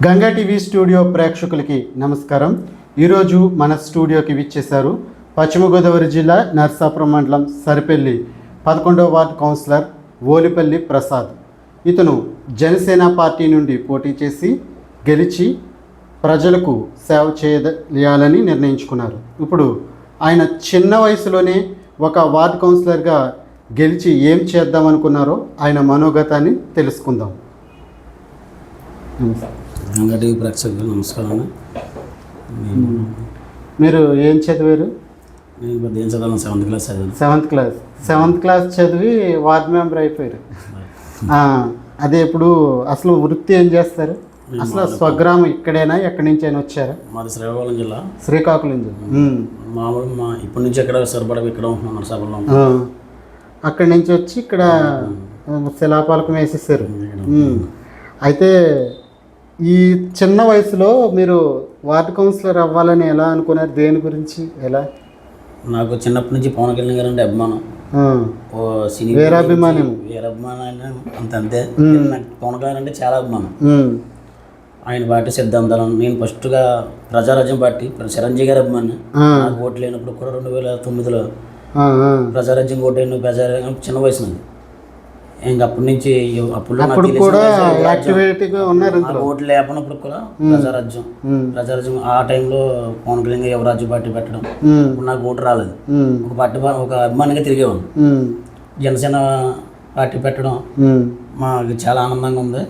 Ganga TV studio ప్రేక్షకులకి నమస్కారం. ఈరోజు మన స్టూడియోకి విచ్చేశారు పశ్చిమ గోదావరి జిల్లా నర్సాపురం మండలం సరిపల్లి 11వ వార్డు కౌన్సిలర్ ఓలిపల్లి ప్రసాద్. ఇతను జనసేన పార్టీ నుండి పోటీ చేసి గెలిచి ప్రజలకు సేవ చేయాలని నిర్ణయించుకున్నారు. ఇప్పుడు ఆయన చిన్న వయసులోనే ఒక వార్డు కౌన్సిలర్గా గెలిచి ఏం చేద్దామనుకున్నారో ఆయన మనోగతాన్ని తెలుసుకుందాం. గంగా టీవీ ప్రేక్షకులు నమస్కారం. మీరు ఏం చదివారు? నేను ఏం చదివాను, 7th క్లాస్ చదివాను. 7th క్లాస్ చదివి వార్డ్ మెంబర్ అయిపోయారు. అదే ఇప్పుడు అసలు వృత్తి ఏం చేస్తారు? అసలు స్వగ్రామం ఇక్కడైనా ఎక్కడి నుంచి అయినా వచ్చారా? మాది శ్రీకాకుళం జిల్లా. శ్రీకాకుళం జిల్లా. మామూలు ఇప్పటి నుంచి ఎక్కడ సరిపడ ఇక్కడ ఉంటున్నాం నరసాపురంలో. అక్కడి నుంచి వచ్చి ఇక్కడ శిలాపాలకం వేసేసారు. అయితే ఈ చిన్న వయసులో మీరు వార్డు కౌన్సిలర్ అవ్వాలని ఎలా అనుకున్నారు? దేని గురించి ఎలా? నాకు చిన్నప్పటి నుంచి పవన్ కళ్యాణ్ గారు అంటే అభిమానం, వీరాభిమానం అంతే. నాకు పవన్ కళ్యాణ్ అంటే చాలా అభిమానం. ఆయన పార్టీ సిద్ధాంతాలు నేను ఫస్ట్గా ప్రజారాజ్యం పార్టీ చిరంజీవి గారి అభిమాని. నాకు ఓటు లేనప్పుడు కూడా 2009లో ప్రజారాజ్యం ఓటు ప్రజారాజ్యం చిన్న వయసు నాది. ఇంకా అప్పటి నుంచి అప్పుడు కూడా యాక్టివిటీగా ఉన్నారు. ఓట్లు లేకపోయినప్పుడు కూడా ప్రజారాజ్యం ఆ టైంలో పవన్ కళ్యాణ్ యువరాజ్య పార్టీ పెట్టడం. ఇప్పుడు నాకు ఓటు రాలేదు. ఒక అభిమానిగా తిరిగేవాడు. జనసేన పార్టీ పెట్టడం మాకు చాలా ఆనందంగా ఉంది.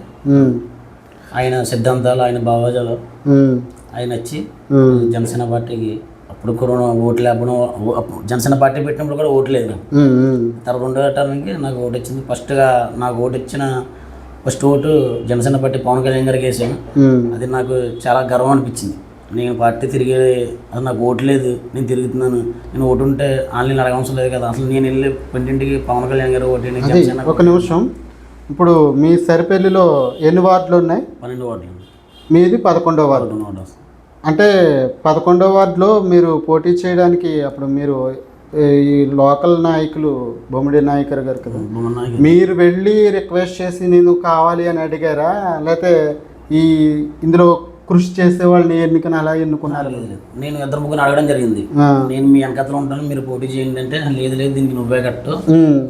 ఆయన సిద్ధాంతాలు, ఆయన భావాజాలు ఆయన వచ్చి జనసేన పార్టీకి అప్పుడు కూడా ఓట్లు లేకపోవడం, జనసేన పార్టీ పెట్టినప్పుడు కూడా ఓటు లేదు నాకు. తర్వాత 2వ టర్మ్కి నాకు ఓటు వచ్చింది. ఫస్ట్గా నాకు ఓటు ఇచ్చిన first vote Janasena party Pawan Kalyan గారికి వేసాను. అది నాకు చాలా గర్వం అనిపించింది. నేను పార్టీ తిరిగే అది నాకు ఓటు లేదు, నేను తిరుగుతున్నాను, నేను ఓటు ఉంటే ఆన్లైన్ అడగవసరం లేదు కదా. అసలు నేను వెళ్ళి పెంటింటికి పవన్ కళ్యాణ్ గారు ఓటు జనసేన. ఒక నిమిషం, ఇప్పుడు మీ సరిపల్లిలో ఎన్ని వార్డులు ఉన్నాయి? 12 వార్డులు. మీది 11వ వార్డు. అంటే 11వ వార్డులో మీరు పోటీ చేయడానికి అప్పుడు మీరు ఈ లోకల్ నాయకులు బొమ్మిడి నాయకర్ గారు కదా, మీరు వెళ్ళి రిక్వెస్ట్ చేసి నేను కావాలి అని అడిగారా? లేకపోతే ఈ ఇందులో కృషి చేసే వాళ్ళని ఎన్నికని అలా ఎన్నుకున్నారు? నేను 2-3 అడగడం జరిగింది. నేను మీ వెనకతలో ఉంటాను, మీరు పోటీ చేయండి అంటే లేదు దీనికి నువ్వే కట్టు,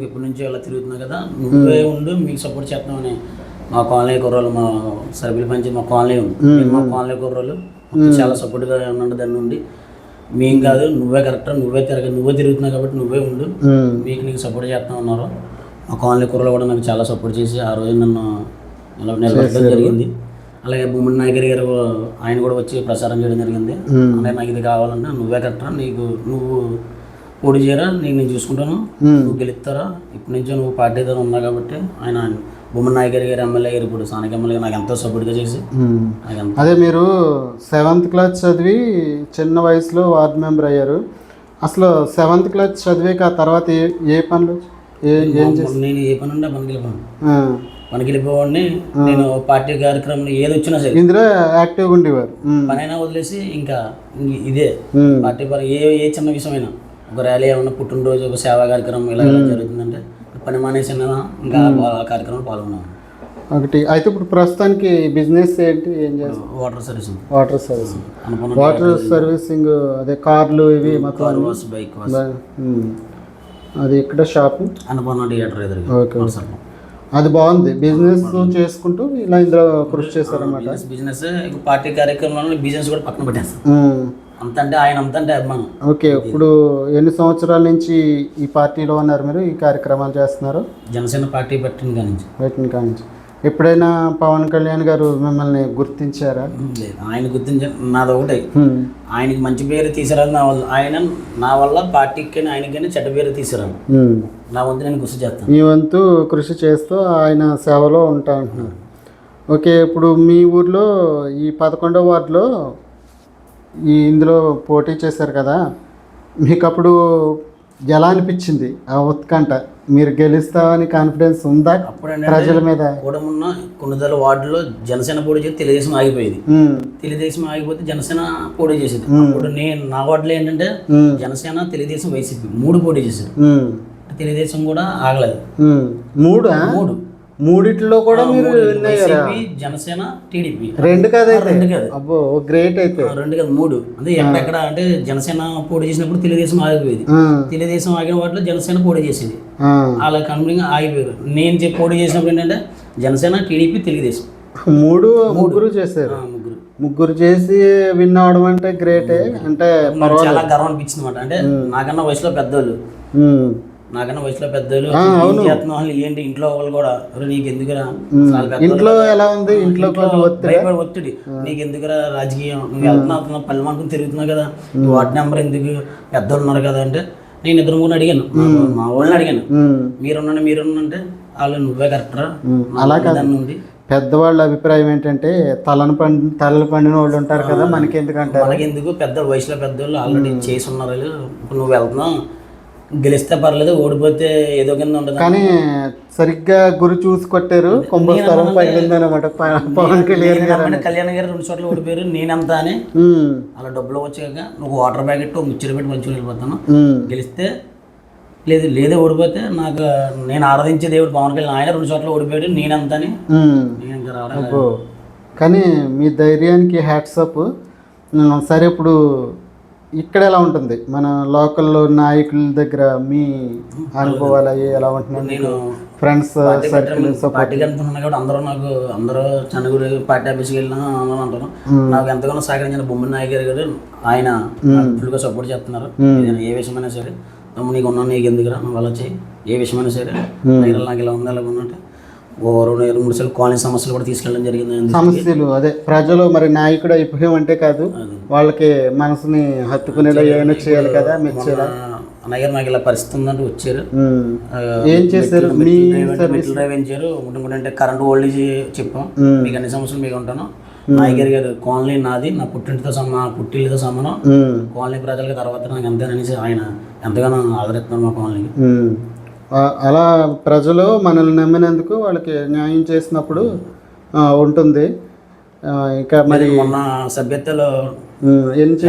ఇప్పటి నుంచి అలా తిరుగుతున్నావు కదా, నువ్వే ఉండు, మీకు సపోర్ట్ చేస్తామని మా కాలనీ కుర్రోళ్ళు, మా సర్బిల్ పంచి మా కాలనీ ఉంది, మా కాలనీ కుర్రోళ్ళు చాలా సపోర్ట్గా ఉన్నాడు. దాని నుండి మేం కాదు, నువ్వే కరెక్ట్, నువ్వే తిరుగుతున్నావు కాబట్టి నువ్వే ఉండు, నీకు సపోర్ట్ చేస్తా ఉన్నారు. మా కాలనీ కుర్రలు కూడా నాకు చాలా సపోర్ట్ చేసి ఆ రోజు నన్ను ఇలా నిలబెట్టడం జరిగింది. అలాగే బొమ్మడి నాయకర్ గారు ఆయన కూడా వచ్చి ప్రచారం చేయడం జరిగింది. అలాగే నాకు ఇది కావాలన్నా నువ్వే కరెక్టరా, నువ్వు పోటీ చేయరా, నేను చూసుకుంటాను, నువ్వు గెలుస్తారా, ఇప్పటి నుంచో నువ్వు పార్టీతో ఉన్నావు కాబట్టి ఆయన బొమ్మడి నాయకర్ గారు ఎమ్మెల్యే గారు ఇప్పుడు స్థానిక ఎమ్మెల్యే నాకు ఎంతో సపోర్ట్గా చేసి. అదే మీరు 7th క్లాస్ చదివి చిన్న వయసులో వార్డు మెంబర్ అయ్యారు. అసలు 7th క్లాస్ చదివాక ఆ తర్వాత ఏ పనులు నేను ఏ పని ఉండే పనికి వెళ్ళిపోవాడిని. నేను పార్టీ కార్యక్రమం ఏది వచ్చినా సరే ఇందులో యాక్టివ్గా ఉండేవారు. పనైనా వదిలేసి ఇంకా ఇదే పార్టీ ఏ చిన్న విషయమైనా, ఒక ర్యాలీ ఏమన్నా, పుట్టినరోజు, ఒక సేవా కార్యక్రమం ఇలా జరుగుతుందంటే పని మానేసి ఇంకా కార్యక్రమంలో పాల్గొన్నాను. ఒకటి అయితే ఇప్పుడు ప్రస్తుతానికి బిజినెస్ ఏంటి, ఏం చేస్తాం? వాటర్ సర్వీసింగ్, అదే కార్లు ఇవి మొత్తం బైక్ అది ఇక్కడ షాప్ అన్నపూర్ణ థియేటర్ ఎదురు. ఓకే, అది బాగుంది. బిజినెస్ చేసుకుంటూ ఇలా ఇందులో కృషి చేశారన్నమాట. బిజినెస్ పార్టీ కార్యక్రమంలో బిజినెస్ కూడా పక్కన పెట్టేస్తాను. ఆయన అంతంటే అభిమానం. ఓకే, ఇప్పుడు ఎన్ని సంవత్సరాల నుంచి ఈ పార్టీలో ఉన్నారు మీరు, ఈ కార్యక్రమాలు చేస్తున్నారు? జనసేన పార్టీ పెట్టిన కానించి. ఎప్పుడైనా పవన్ కళ్యాణ్ గారు మిమ్మల్ని గుర్తించారా? లేదు, ఆయన నాది ఒకటే, ఆయనకి మంచి పేరు తీసుకురాదు నా వల్ల పార్టీకి ఆయనకైనా చెడ్డ పేరు తీసుకురాను. నా వంతు నేను కృషి చేస్తాను. మీ వంతు కృషి చేస్తూ ఆయన సేవలో ఉంటా అంటున్నారు. ఓకే, ఇప్పుడు మీ ఊర్లో ఈ 11వ వార్డులో ఇందులో పోటీ చేశారు కదా, మీకు అప్పుడు ఎలా అనిపించింది? ఆ ఉత్కంఠ, మీరు గెలుస్తామని కాన్ఫిడెన్స్ ఉందా ప్రజల మీద? కూడా ఉన్న కొన్నిదల వార్డులో జనసేన పోటీ చేసి తెలుగుదేశం ఆగిపోయేది. తెలుగుదేశం ఆగిపోతే జనసేన పోటీ చేసేది. అప్పుడు నా వార్డులో ఏంటంటే జనసేన, తెలుగుదేశం, వైసీపీ 3 పోటీ చేశారు. తెలుగుదేశం కూడా ఆగలేదు. మూడా? మూడిట్లో కూడా మీరు వైసీపీ, జనసేన, టీడీపీ. రెండు కాదు, రెండు కాదు. అబ్బో గ్రేట్ అయితే. రెండు కాదు, మూడు. అంటే ఎక్కడెక్కడ అంటే జనసేన పోటీ చేసినప్పుడు తెలుగుదేశం ఆగిపోయేది. తెలుగుదేశం ఆగిన వాటిలో జనసేన పోటీ చేసేది. అలా కంపెనీగా ఆగిపోయారు. నేను పోటీ చేసినప్పుడు ఏంటంటే జనసేన, టీడీపీ, తెలుగుదేశం ముగ్గురు చేశారు. ముగ్గురు చేసి విన్ అవడం అంటే గ్రేటే. అంటే చాలా గర్వం అనిపించింది అనమాట. అంటే నాకన్నా వయసులో పెద్దోళ్ళు చేస్తున్నాం ఏంటి ఇంట్లో వాళ్ళు కూడా నీకు ఎందుకురా, ఇంట్లో ఎలా ఉంది, ఇంట్లో ఒత్తిడి నీకు ఎందుకురా రాజకీయం, నువ్వు వెళ్తున్నావు పల్లె అనుకుని తిరుగుతున్నావు కదా, వార్డు నెంబర్ ఎందుకు, పెద్దోళ్ళు ఉన్నారు కదా అంటే నేను ఇద్దరు కూడా అడిగాను, మా వాళ్ళని అడిగాను, మీరున్నంటే వాళ్ళు నువ్వే కరెక్టరా. అలా ఉంది. పెద్దవాళ్ళ అభిప్రాయం ఏంటంటే తలలు పండిన వాళ్ళు ఉంటారు కదా, మనకి ఎందుకు పెద్ద వయసులో పెద్దవాళ్ళు ఆల్రెడీ చేసి ఉన్నారు, ఇప్పుడు నువ్వు వెళ్తున్నావు, గెలిస్తే పర్లేదు, ఓడిపోతే ఏదో కింద ఉండదు. కానీ సరిగ్గా గురి చూసి కొట్టారు, కుంభస్థలం పగిలిందనమాట. పవన్ కళ్యాణ్ గారు 2 చోట్ల ఓడిపోయారు, నేనంతా అని అలా డబ్బులు వచ్చాక నువ్వు వాటర్ ప్యాకెట్ ముచ్చట పెట్టి మంచిగా వెళ్ళిపోతాను, గెలిస్తే లేదే ఓడిపోతే నాకు నేను ఆరాధించే దేవుడు పవన్ కళ్యాణ్, ఆయన 2 చోట్ల ఓడిపోయాడు, నేనంతా అని నేను ఇంకా రావడం. కానీ మీ ధైర్యానికి హ్యాట్సప్. సరే, ఇప్పుడు ఇక్కడ ఎలా ఉంటుంది మన లోకల్లో నాయకుల దగ్గర మీ అనుభవాలు అవి ఎలా ఉంటున్నాయి? నేను ఫ్రెండ్స్ పార్టీ కనుకుంటున్నాను కాబట్టి అందరూ చనుగుడు పార్టీ ఆఫీస్కి వెళ్ళినా అంటారు. నాకు ఎంతగానో సహకరించిన బొమ్మడి నాయక్ గారు ఆయన ఫుల్గా సపోర్ట్ చేస్తున్నారు. ఏ విషయమైనా సరే నీకు ఉన్నా, నీకు ఎందుకురా, నువ్వు అలా చేయి, ఏ విషయమైనా సరే నాకు ఇలా ఉంది అలా ఉన్నట్టు 2-3 సార్లు కాలనీ సమస్యలు కూడా తీసుకెళ్ళడం జరిగింది. సమస్యలు అదే ప్రజలు మరి నాయకుడు అయిపోయాం అంటే కాదు, వాళ్ళకి మనసుని హత్తుకునేలా ఏమైనా చేయాలి కదా. అన్నయ్య గారు నాకు ఇలా పరిస్థితి ఉందంటే వచ్చారు. ఏం చేశారు? మెట్ల డ్రైవ్ చేశారు. అంటే కరెంట్ ఓల్డేజ్ చెప్పాం, మీకు అన్ని సమస్యలు మీకు ఉంటాను. నాయకర్ గారు కాలనీ నాది, నా పుట్టింటితో పుట్టిల్లితో సమానం, కాలనీ ప్రజలకి తర్వాత నాకు ఎంతేననేసి ఆయన ఎంతగానో ఆదరిస్తున్నారు మా కాలనీకి. అలా ప్రజలు మనల్ని నమ్మినందుకు వాళ్ళకి న్యాయం చేసినప్పుడు ఉంటుంది. ఇంకా మరి మొన్న సభ్యతలో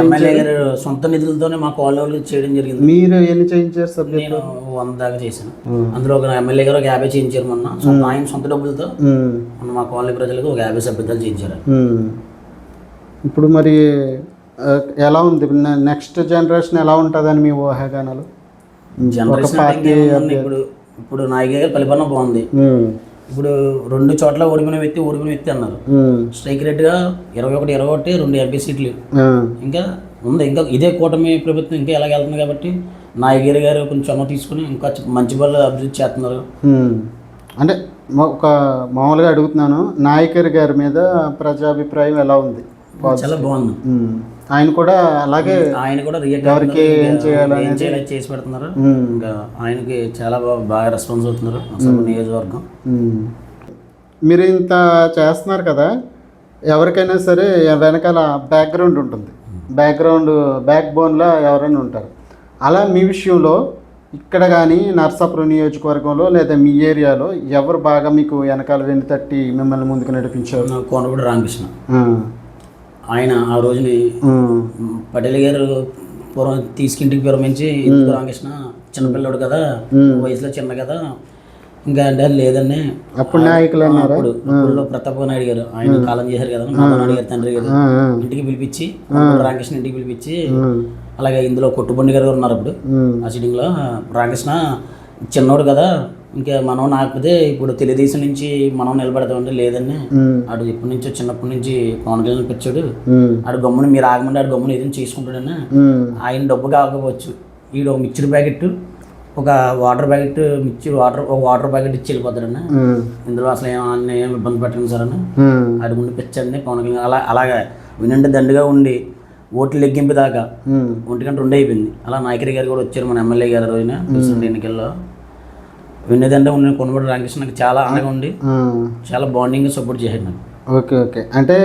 ఎమ్మెల్యే గారు సొంత నిధులతోనే మా కాలనీ చేయడం జరిగింది. మీరు ఎన్ని చేయించారు? నేను 100 దాకా చేశాను. అందులో ఒక ఎమ్మెల్యే గారు 50 చేయించారు మొన్న, ఆయన సొంత డబ్బులతో మొన్న మా కాలనీ ప్రజలకు 50 సభ్యతలు చేయించారు. ఇప్పుడు మరి ఎలా ఉంది నెక్స్ట్ జనరేషన్, ఎలా ఉంటుందని మీ ఊహాగానాలు? ఇప్పుడు నాయక్ గారు పరిపాలన బాగుంది. ఇప్పుడు 2 చోట్ల ఓడిపోయిన వ్యక్తి అన్నారు. స్ట్రైక్ రేట్గా 21 2 ఎంపీ సీట్లు ఇంకా ఉంది. ఇంకా ఇదే కూటమి ప్రభుత్వం ఇంకా ఎలాగ వెళ్తుంది కాబట్టి నాయక్ గారు కొంచెం చొమ్మ తీసుకుని ఇంకా మంచి పనులు అభివృద్ధి చేస్తున్నారు. అంటే ఒక మామూలుగా అడుగుతున్నాను, నాయకర్ గారి మీద ప్రజాభిప్రాయం ఎలా ఉంది? చాలా బాగుంది. ఆయన కూడా అలాగే ఎవరికి ఏం చేయాలి చేసి పెడుతున్నారు. ఇంకా ఆయనకి చాలా బాగా రెస్పాన్స్ అవుతున్నారు అసలు నియోజకవర్గం. మీరు ఇంత చేస్తున్నారు కదా, ఎవరికైనా సరే వెనకాల బ్యాక్గ్రౌండ్ ఉంటుంది, బ్యాక్ బోన్లో ఎవరైనా ఉంటారు. అలా మీ విషయంలో ఇక్కడ కానీ నర్సాపురం నియోజకవర్గంలో లేదా మీ ఏరియాలో ఎవరు బాగా మీకు వెనకాల వెన్ను తట్టి మిమ్మల్ని ముందుకు నడిపించారు? కోనగూడ రామకృష్ణ. ఆయన ఆ రోజుని పటేల్ గారు పూర్వం తీసుకింటికి విరమించి రామకృష్ణ చిన్నపిల్లడు కదా, వయసులో చిన్న కదా, ఇంకా అంటే లేదండి అప్పుడు నాయకులు అన్నారు. అప్పుడు ప్రతాప్ నాయుడు గారు ఆయన కాలం చేశారు కదా, నాయుడు గారు తండ్రి గారు ఇంటికి పిలిపించి రామకృష్ణ ఇంటికి పిలిపించి, అలాగే ఇందులో కొట్టుబండి గారు ఉన్నారు అప్పుడు ఆ సిట్టింగ్లో, రామకృష్ణ చిన్నోడు కదా, ఇంకా మనం నాకపోతే ఇప్పుడు తెలుగుదేశం నుంచి మనం నిలబడతామంటే లేదని ఆడు ఇప్పటి నుంచో చిన్నప్పటి నుంచి పవన్ కళ్యాణ్ వచ్చాడు, ఆడు గమ్ముని మీరు ఆగమంటే ఆడు గమ్ముని ఏదైనా చేసుకుంటాడని, ఆయన డబ్బు కాకపోవచ్చు, ఈడు ఒక మిక్చర్ ప్యాకెట్ ఒక వాటర్ ప్యాకెట్ ఒక వాటర్ ప్యాకెట్ ఇచ్చి వెళ్ళిపోతాడని, ఇందులో అసలు ఏం ఇబ్బంది పెట్టండి సార్ అని ఆడి ముందు పిచ్చండి పవన్ కళ్యాణ్. అలాగా వినండి దండుగా ఉండి ఓట్లు లెగ్గింపు దాకా 1:02 అయిపోయింది. అలా నాయకరి గారు కూడా వచ్చారు, మన ఎమ్మెల్యే గారు రోజున ప్రెసిడెంట్ ఎన్నికల్లో. వినేదంటే ఉన్న కొనబడి రామకృష్ణ నాకు చాలా అండగా ఉండి చాలా బాండింగ్ సపోర్ట్ చేశాడు నాకు. ఓకే, అంటే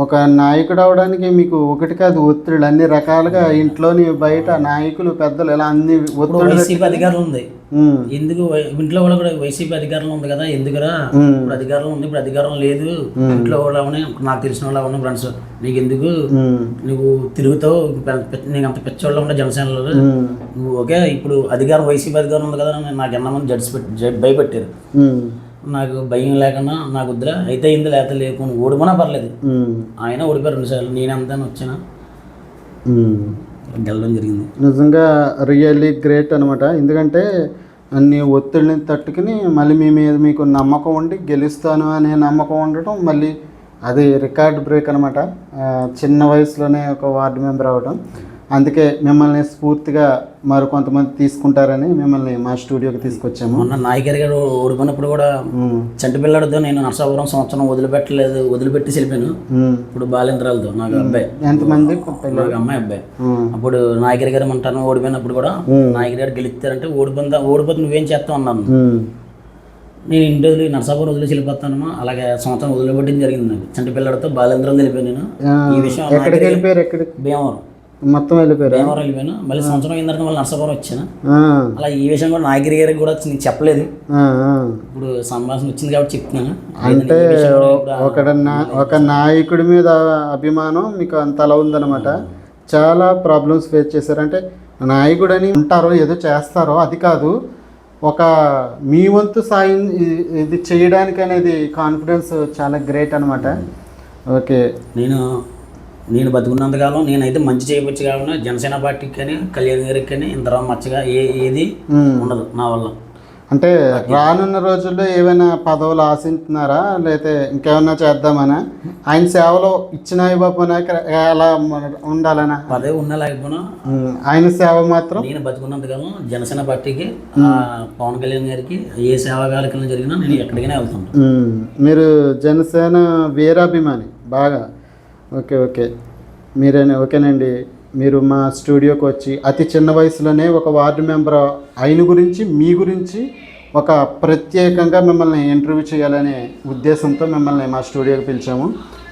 ఒక నాయకుడు అవడానికి మీకు ఒకటి కాదు ఒత్తిళ్ళు అన్ని రకాలుగా ఇంట్లోని బయట నాయకులు పెద్దలు ఇలా అన్ని ఒత్తిళ్ళు వైసీపీ అధికారం ఉంది, ఎందుకు ఇంట్లో కూడా వైసీపీ అధికారంలో ఉంది కదా, ఎందుకురా ఇప్పుడు అధికారం ఉంది, ఇప్పుడు అధికారం లేదు, ఇంట్లో కూడా నాకు తెలిసిన వాళ్ళు ఉన్న ఫ్రెండ్స్ నీకు ఎందుకు, నువ్వు తిరుగుతావు, నీకు అంత పిచ్చోళ్ళు ఉండే జనసేనలో నువ్వు ఓకే, ఇప్పుడు అధికారం వైసీపీ అధికారం ఉంది కదా, నాకు ఎన్నమంది భయపెట్టారు, నాకు భయం లేకుండా నాకు వద్దురా అయితే అయింది లేకపోతే లేకుండా ఓడిపోయినా పర్లేదు, ఆయన ఓడిపోయారు 2 సార్లు, నేనంతా వచ్చిన గెలడం జరిగింది. నిజంగా రియల్లీ గ్రేట్ అనమాట. ఎందుకంటే అన్ని ఒత్తిడిని తట్టుకుని మళ్ళీ మీ మీద మీకు నమ్మకం ఉండి గెలుస్తాను అనే నమ్మకం ఉండటం, మళ్ళీ అది రికార్డ్ బ్రేక్ అనమాట. చిన్న వయసులోనే ఒక వార్డు మెంబర్ అవ్వడం, అందుకే మిమ్మల్ని స్ఫూర్తిగా మరికొంతమంది తీసుకుంటారని మిమ్మల్ని మా స్టూడియోకి తీసుకొచ్చాము. మొన్న నాయకర్ గారు ఓడిపోయినప్పుడు కూడా చంటి పిల్లడితో నేను నర్సాపురం సంవత్సరం వదిలిపెట్టి వెళ్ళిపోయాను. ఇప్పుడు బాలేంద్రాలతో నాకు అబ్బాయి, ఎంతమంది నాకు అమ్మాయి అబ్బాయి. అప్పుడు నాయకర్ గారు అంటాను ఓడిపోయినప్పుడు కూడా నాయకర్ గారు గెలుస్తారంటే ఓడిపోతే నువ్వేం చేస్తావు అన్నాను. నేను ఇంటి వదిలి నర్సాపురం వదిలేసి వెళ్ళిపోతాను, అలాగే సంవత్సరం వదిలిపెట్టడం జరిగింది. నాకు చంటి పిల్లడితో బాలేంద్రాలు వెళ్ళిపోయాను నేను. ఈ విషయం భీమవరం మొత్తం వెళ్ళిపోయారు, వెళ్ళిపోయాను. మళ్ళీ సంవత్సరం అయిన తర్వాత మళ్ళీ నర్సాపురం వచ్చాను. అలా ఈ విషయం కూడా నాయకరి గారికి కూడా నీకు చెప్పలేదు, ఇప్పుడు సంభాషణ వచ్చింది కాబట్టి చెప్తున్నాను. అంటే ఒక నాయకుడి మీద అభిమానం మీకు అంత అలా ఉందన్నమాట. చాలా ప్రాబ్లమ్స్ ఫేస్ చేశారు. అంటే నాయకుడు అని ఉంటారో ఏదో చేస్తారో అది కాదు, ఒక మీ వంతు సాయం ఇది చేయడానికి అనేది కాన్ఫిడెన్స్ చాలా గ్రేట్ అనమాట. ఓకే, నేను బతుకున్నంతకాలం నేనైతే మంచి చేయవచ్చు కాకుండా జనసేన పార్టీకి కానీ కళ్యాణ్ గారికి కానీ ఇంత మచ్చగా ఏది ఉండదు నా వల్ల. అంటే రానున్న రోజుల్లో ఏమైనా పదవులు ఆశిస్తున్నారా, లేకపోతే ఇంకేమైనా చేద్దామనా? ఆయన సేవలో ఇచ్చిన ఇవ్వకపోయినా అలా ఉండాలనా? పదవి ఉన్నా లేకపోయినా ఆయన సేవ మాత్రం నేను బతుకున్నంతకాలం జనసేన పార్టీకి పవన్ కళ్యాణ్ గారికి ఏ సేవా కార్యక్రమం జరిగినా నేను ఎక్కడికైనా వెళ్తాను. మీరు జనసేన వీరాభిమాని బాగా. ఓకే ఓకే, ఓకేనండి. మీరు మా స్టూడియోకి వచ్చి అతి చిన్న వయసులోనే ఒక వార్డు మెంబర్ అయిన గురించి మీ గురించి ఒక ప్రత్యేకంగా మిమ్మల్ని ఇంటర్వ్యూ చేయాలనే ఉద్దేశంతో మిమ్మల్ని మా స్టూడియోకి పిలిచాము.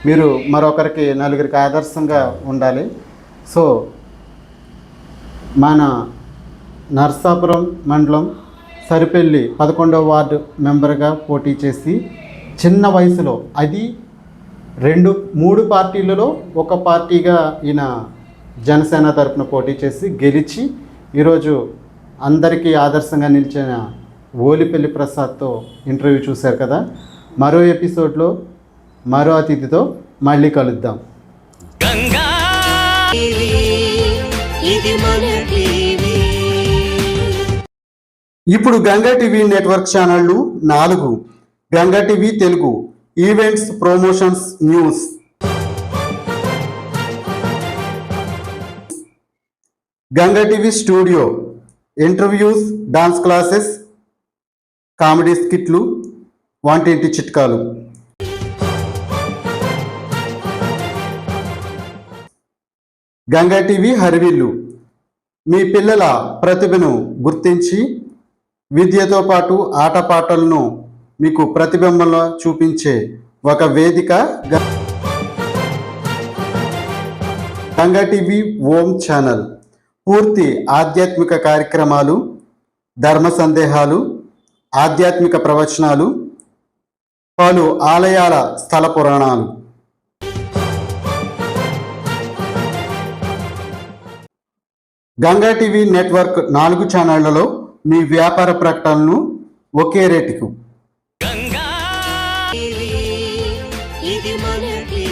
మీరు మరొకరికి నలుగురికి ఆదర్శంగా ఉండాలి. సో మన నర్సాపురం మండలం సరిపెల్లి 11వ వార్డు మెంబర్గా పోటీ చేసి చిన్న వయసులో, అది 3 పార్టీలలో ఒక పార్టీగా ఈయన జనసేన తరపున పోటీ చేసి గెలిచి ఈరోజు అందరికీ ఆదర్శంగా నిలిచిన ఓలిపల్లి ప్రసాద్తో ఇంటర్వ్యూ చూశారు కదా. మరో ఎపిసోడ్లో మరో అతిథితో మళ్ళీ కలుద్దాం. ఇప్పుడు గంగా టీవీ నెట్వర్క్ ఛానళ్ళు 4: Ganga TV Telugu, events, promotions, news, Ganga TV studio, interviews, dance classes, comedy స్కిట్లు, వంటింటి చిట్కాలు, గంగా టీవీ హరివిల్లు, మీ పిల్లల ప్రతిభను గుర్తించి విద్యతో పాటు ఆటపాటలను మీకు ప్రతిబింబంలో చూపించే ఒక వేదిక గంగా టీవీ ఓం ఛానల్. పూర్తి ఆధ్యాత్మిక కార్యక్రమాలు, ధర్మ సందేహాలు, ఆధ్యాత్మిక ప్రవచనాలు, పలు ఆలయాల స్థల పురాణాలు. గంగా టీవీ నెట్వర్క్ 4 ఛానళ్లలో మీ వ్యాపార ప్రకటనలను ఒకే రేటుకు. ఇది మనకి